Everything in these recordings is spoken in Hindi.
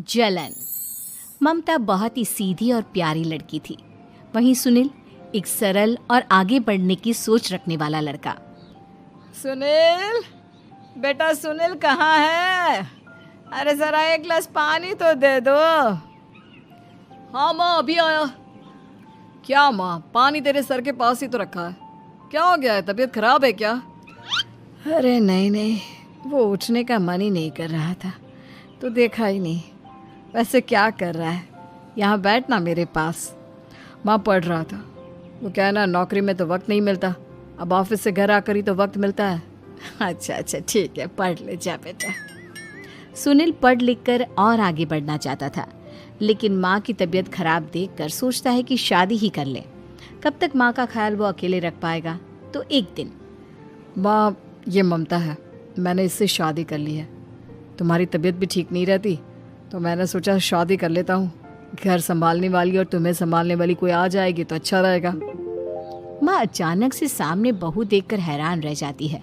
जलन। ममता बहुत ही सीधी और प्यारी लड़की थी। वहीं सुनील एक सरल और आगे बढ़ने की सोच रखने वाला लड़का। सुनील, बेटा सुनील कहाँ है? अरे जरा एक गिलास पानी तो दे दो। हाँ माँ, अभी आया। क्या माँ, पानी तेरे सर के पास ही तो रखा है। क्या हो गया है, तबीयत खराब है क्या? अरे नहीं, वो उठने का मन ही नहीं कर रहा था तो देखा ही नहीं। वैसे क्या कर रहा है? यहाँ बैठ ना मेरे पास। माँ पढ़ रहा था। वो क्या है ना, नौकरी में तो वक्त नहीं मिलता, अब ऑफिस से घर आकर ही तो वक्त मिलता है। अच्छा ठीक है, पढ़ ले जा बेटा। सुनील पढ़ लिख कर और आगे बढ़ना चाहता था, लेकिन माँ की तबीयत खराब देखकर सोचता है कि शादी ही कर ले। कब तक माँ का ख्याल वो अकेले रख पाएगा। तो एक दिन, माँ ये ममता है, मैंने इससे शादी कर ली है। तुम्हारी तबीयत भी ठीक नहीं रहती तो मैंने सोचा शादी कर लेता हूँ। घर संभालने वाली और तुम्हें संभालने वाली कोई आ जाएगी तो अच्छा रहेगा। माँ अचानक से सामने बहू देखकर हैरान रह जाती है।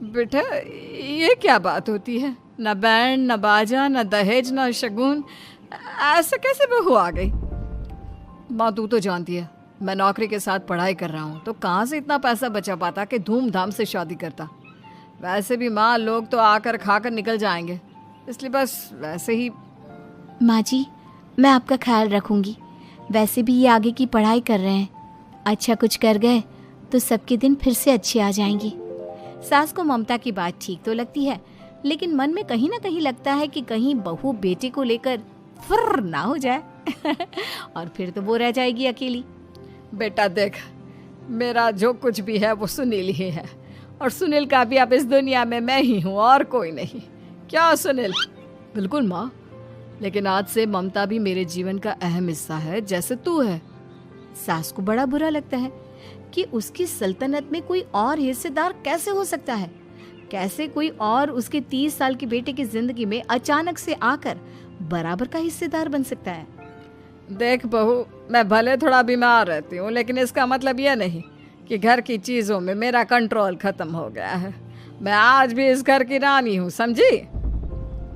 बेटा ये क्या बात होती है? न बैंड, न बाजा, न दहेज, न शगुन, ऐसे कैसे बहू आ गई? माँ तू तो जानती है मैं नौकरी के साथ पढ़ाई कर रहा हूँ, तो कहाँ से इतना पैसा बचा पाता कि धूमधाम से शादी करता। वैसे भी माँ, लोग तो आकर खाकर निकल जाएंगे, इसलिए बस वैसे ही। माँ जी, मैं आपका ख्याल रखूंगी। वैसे भी ये आगे की पढ़ाई कर रहे हैं, अच्छा कुछ कर गए तो सबके दिन फिर से अच्छे आ जाएंगे। सास को ममता की बात ठीक तो लगती है, लेकिन मन में कहीं ना कहीं लगता है कि कहीं बहू बेटे को लेकर फुर्र ना हो जाए और फिर तो वो रह जाएगी अकेली। बेटा देख, मेरा जो कुछ भी है वो सुनील ही है, और सुनील का भी अब इस दुनिया में मैं ही हूँ और कोई नहीं। क्या सुनील? बिल्कुल माँ, लेकिन आज से ममता भी मेरे जीवन का अहम हिस्सा है, जैसे तू है। सास को बड़ा बुरा लगता है कि उसकी सल्तनत में कोई और हिस्सेदार कैसे हो सकता है। कैसे कोई और उसके 30 साल के बेटे की जिंदगी में अचानक से आकर बराबर का हिस्सेदार बन सकता है। देख बहू, मैं भले थोड़ा बीमार रहती हूँ, लेकिन इसका मतलब यह नहीं कि घर की चीज़ों में मेरा कंट्रोल खत्म हो गया है। मैं आज भी इस घर की रानी हूँ, समझी?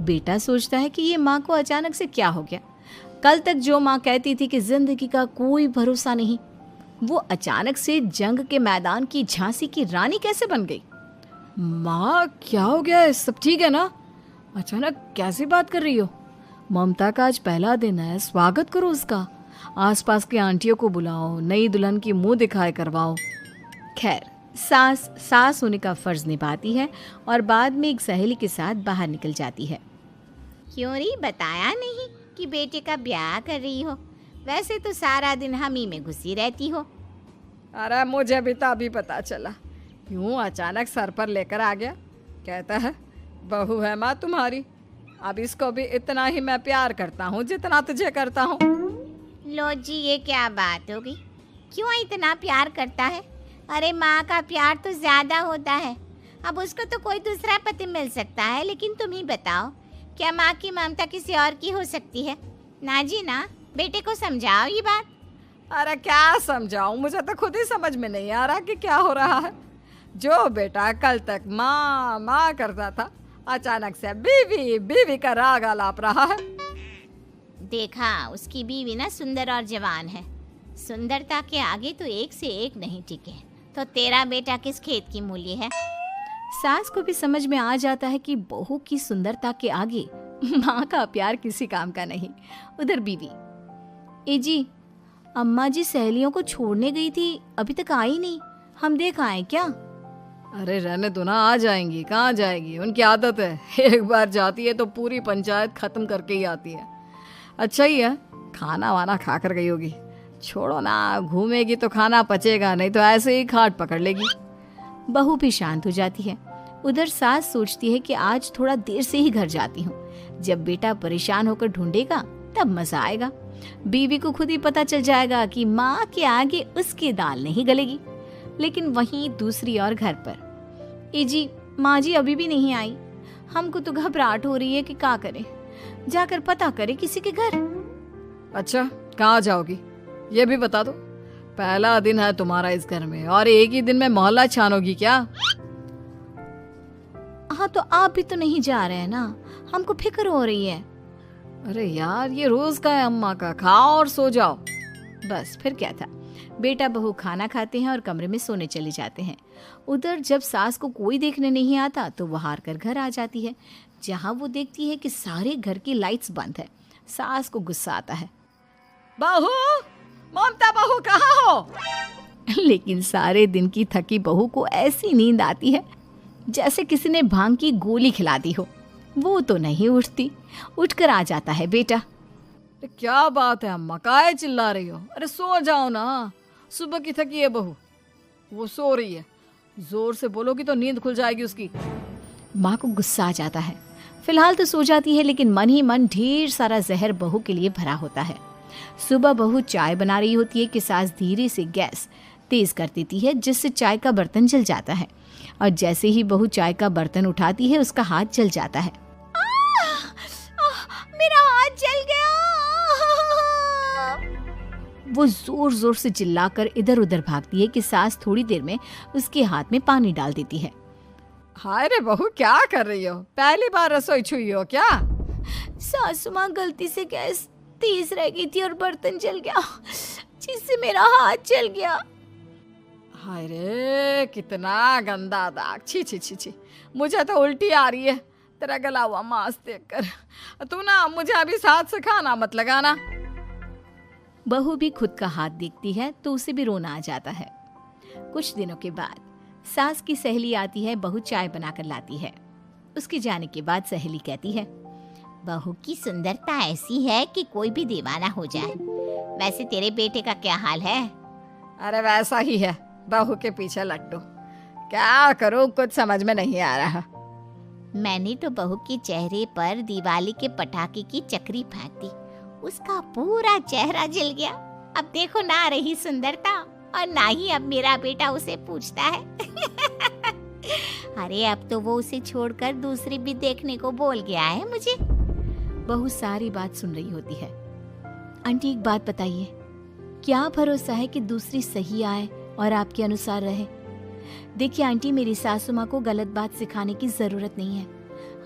बेटा सोचता है कि ये माँ को अचानक से क्या हो गया। कल तक जो माँ कहती थी कि जिंदगी का कोई भरोसा नहीं, वो अचानक से जंग के मैदान की झांसी की रानी कैसे बन गई? माँ क्या हो गया है? सब ठीक है ना? अचानक कैसी बात कर रही हो? ममता का आज पहला दिन है, स्वागत करो उसका। आसपास की आंटियों को बुलाओ, नई दुल्हन की मुंह दिखाए करवाओ। खैर, सास होने का फर्ज निभाती है और बाद में एक सहेली के साथ बाहर निकल जाती है। क्यों री, बताया नहीं कि बेटे का ब्याह कर रही हो? वैसे तो सारा दिन हम ही में घुसी रहती हो। अरे मुझे भी तो अभी पता चला, यूं अचानक सर पर लेकर आ गया। कहता है बहू है माँ तुम्हारी, अब इसको भी इतना ही मैं प्यार करता हूँ जितना तुझे करता हूँ। लो जी, ये क्या बात होगी? क्यों इतना प्यार करता है? अरे माँ का प्यार तो ज्यादा होता है। अब उसको तो कोई दूसरा पति मिल सकता है, लेकिन तुम ही बताओ, क्या माँ की ममता किसी और की हो सकती है? ना जी ना, बेटे को समझाओ ये बात। अरे क्या समझाऊं, मुझे तो खुद ही समझ में नहीं आ रहा कि क्या हो रहा है। जो बेटा कल तक माँ माँ करता था, अचानक से बीवी बीवी का राग आलाप रहा है। देखा, उसकी बीवी ना सुंदर और जवान है। सुंदरता के आगे तो एक से एक नहीं टिके, तो तेरा बेटा किस खेत की मूली है? सास को भी समझ में आ जाता है कि बहू की सुंदरता के आगे माँ का प्यार किसी काम का नहीं। उधर बीवी, ए जी, अम्मा जी सहेलियों को छोड़ने गई थी, अभी तक आई नहीं, हम देख आए क्या? अरे रहने दो ना, आ जाएंगी। कहाँ जाएगी, उनकी आदत है, एक बार जाती है तो पूरी पंचायत खत्म करके ही आती है। अच्छा ही है, खाना वाना खा कर गई होगी। छोड़ो ना, घूमेगी तो खाना पचेगा, नहीं तो ऐसे ही खाट पकड़ लेगी। बहू भी शांत हो जाती है। उधर सास सोचती है कि आज थोड़ा देर से ही घर जाती हूँ, जब बेटा परेशान होकर ढूंढेगा तब मजा आएगा। बीवी को खुद ही पता चल जाएगा कि माँ के आगे उसकी दाल नहीं गलेगी। लेकिन वहीं दूसरी ओर घर पर, ए जी, माँ जी अभी भी नहीं आई, हमको तो घबराहट हो रही है कि क्या करें, जाकर पता करें किसी के घर। अच्छा, कहाँ जाओगी ये भी बता दो। पहला दिन है तुम्हारा इस घर में और एक ही दिन में मोहल्ला छानोगी क्या? हाँ, तो आप भी तो नहीं जा रहे हैं ना, हमको फिक्र हो रही है। अरे यार, ये रोज का है अम्मा का, खाओ और सो जाओ। बस फिर क्या था। बेटा बहू खाना खाते हैं और कमरे में सोने चले जाते हैं। उधर जब सास को कोई देखने नहीं आता तो वो हार कर घर आ जाती है, जहाँ वो देखती है कि सारे घर की लाइट्स बंद है। सास को गुस्सा आता है। बहू, ममता बहू कहाँ हो? लेकिन सारे दिन की थकी बहू को ऐसी नींद आती है जैसे किसी ने भांग की गोली खिला दी हो। वो तो नहीं उठती। उठकर आ जाता है बेटा। अरे क्या बात है अम्मा, काहे चिल्ला रही हो? अरे सो जाओ ना, सुबह की थकी है बहू, वो सो रही है। जोर से बोलोगी तो नींद खुल जाएगी उसकी। माँ को गुस्सा आ जाता है। फिलहाल तो सो जाती है, लेकिन मन ही मन ढेर सारा जहर बहू के लिए भरा होता है। सुबह बहू चाय बना रही होती है कि सास धीरे से गैस तेज कर देती है, जिससे चाय का बर्तन जल जाता है। और जैसे ही बहू चाय का बर्तन उठाती है, उसका हाथ जल जाता है। मेरा हाथ जल गया। वो जोर जोर से चिल्लाकर इधर उधर भागती है कि सास थोड़ी देर में उसके हाथ में पानी डाल देती है। हाय रे बहू, क्या कर रही हो? पहली बार रसोई छुई हो क्या? सासू माँ, गलती से गैस तेज रह गई थी और बर्तन जल गया, जिससे मेरा हाथ जल गया। हाय रे, कितना गंदा दाग। छी छी छी छी, मुझे तो उल्टी आ रही है तेरा गला हुआ मांस देखकर। तू ना मुझे अभी साथ से खाना मत लगाना। बहू भी खुद का हाथ देखती है तो उसे भी रोना आ जाता है। कुछ दिनों के बाद सास की सहेली आती है। बहू चाय बनाकर लाती है। उसके जाने के बाद सहेली कहती है, बहू की सुंदरता ऐसी है कि कोई भी दीवाना हो जाए। वैसे तेरे बेटे का क्या हाल है? अरे वैसा ही है, बहू के पीछे लट्टू। क्या करूं, कुछ समझ में नहीं आ रहा। मैंने तो बहू के चेहरे पर दिवाली के पटाखे की चक्री फेंक दी, उसका पूरा चेहरा जल गया। अब देखो ना रही सुंदरता, और ना ही अब मेरा बेटा उसे पूछता है। अरे अब तो वो उसे छोड़कर दूसरी भी देखने को बोल गया है मुझे। बहू सारी बात सुन रही होती है। आंटी, एक बात बताइए, क्या भरोसा है कि दूसरी सही आए और आपके अनुसार रहे? देखिए आंटी, मेरी सासू माँ को गलत बात सिखाने की जरूरत नहीं है।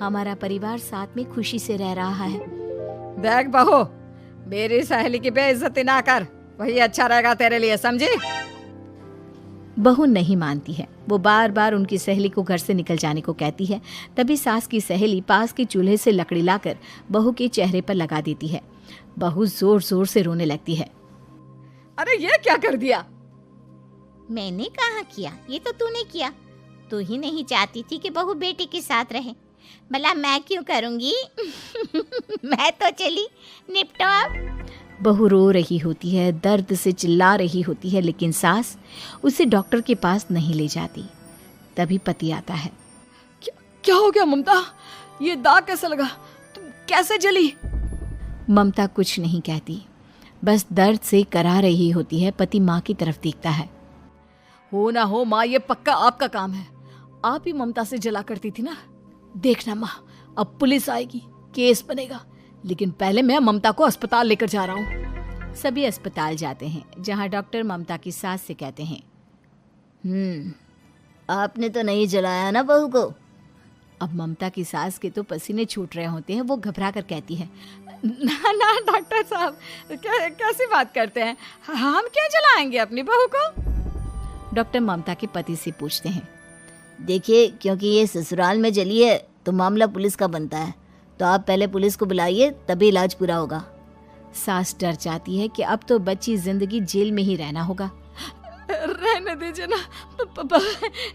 हमारा परिवार साथ में खुशी से रह रहा है। देख बहू, मेरी सहेली की बेइज्जती ना कर, वही अच्छा रहेगा तेरे लिए, समझी? बहू नहीं मानती है। वो बार बार उनकी सहेली को घर से निकल जाने को कहती है। तभी सास की सहेली पास के चूल्हे से लकड़ी लाकर बहू के चेहरे पर लगा देती है। बहू जोर जोर से रोने लगती है। अरे ये क्या कर दिया? मैंने कहाँ किया, ये तो तूने किया। तू ही नहीं चाहती थी कि बहू बेटे के साथ रहे, भला मैं क्यों करूंगी? मैं तो चली, निपटो अब। बहू रो रही होती है, दर्द से चिल्ला रही होती है, लेकिन सास उसे डॉक्टर के पास नहीं ले जाती। तभी पति आता है। क्या हो गया ममता? ये दाग कैसे लगा? तुम कैसे जली? ममता कुछ नहीं कहती, बस दर्द से करा रही होती है। पति माँ की तरफ देखता है। हो ना हो माँ, ये पक्का आपका काम है। आप ही ममता से जला करती थी ना। देखना माँ, अब पुलिस आएगी, केस बनेगा, लेकिन पहले मैं ममता को अस्पताल लेकर जा रहा हूँ। सभी अस्पताल जाते हैं, जहाँ डॉक्टर ममता की सास से कहते हैं, आपने तो नहीं जलाया ना बहू को? अब ममता की सास के तो पसीने छूट रहे होते हैं। वो घबरा कर कहती है, ना ना डॉक्टर साहब, कैसी बात करते हैं? हम क्या जलाएंगे अपनी बहू को? डॉक्टर ममता के पति से पूछते हैं। देखिए, क्योंकि ये ससुराल में जली है तो मामला पुलिस का बनता है, तो आप पहले पुलिस को बुलाइए, तभी इलाज पूरा होगा। सास डर जाती है कि अब तो बच्ची जिंदगी जेल में ही रहना होगा। रहने दीजिए ना,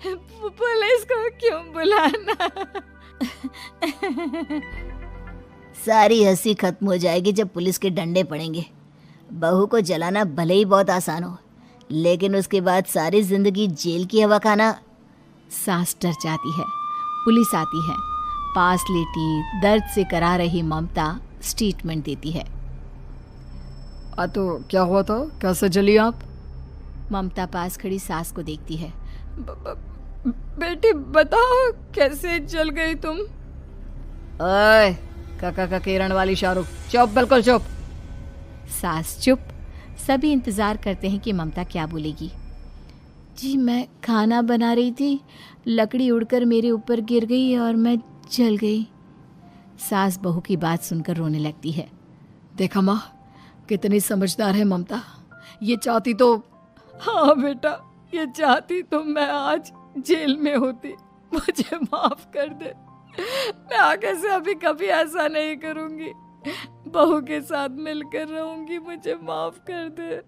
पुलिस को क्यों बुलाना? सारी हंसी खत्म हो जाएगी जब पुलिस के डंडे पड़ेंगे। बहू को जलाना भले ही बहुत आसान हो, लेकिन उसके बाद सारी जिंदगी जेल की हवा खाना। सास डर जाती है। पुलिस आती है। पास लेटी दर्द से करा रही ममता स्टेटमेंट देती है। तो क्या हुआ था? कैसे जली आप? ममता पास खड़ी सास को देखती है। बेटी बताओ, कैसे जल गई तुम? ओए, काका का किरण वाली शाहरुख, चुप, बिल्कुल चुप। सास चुप। सभी इंतजार करते हैं कि ममता क्या बोलेगी। जी, मैं खाना बना रही थी, लकड़ी उड़कर मेरे ऊपर गिर गई और मैं जल गई। सास बहू की बात सुनकर रोने लगती है। देखा माँ, कितनी समझदार है ममता। ये चाहती तो, हाँ बेटा, ये चाहती तो मैं आज जेल में होती। मुझे माफ कर दे, मैं आगे से अभी कभी ऐसा नहीं करूंगी। बहू के साथ मिलकर रहूंगी, मुझे माफ कर दे।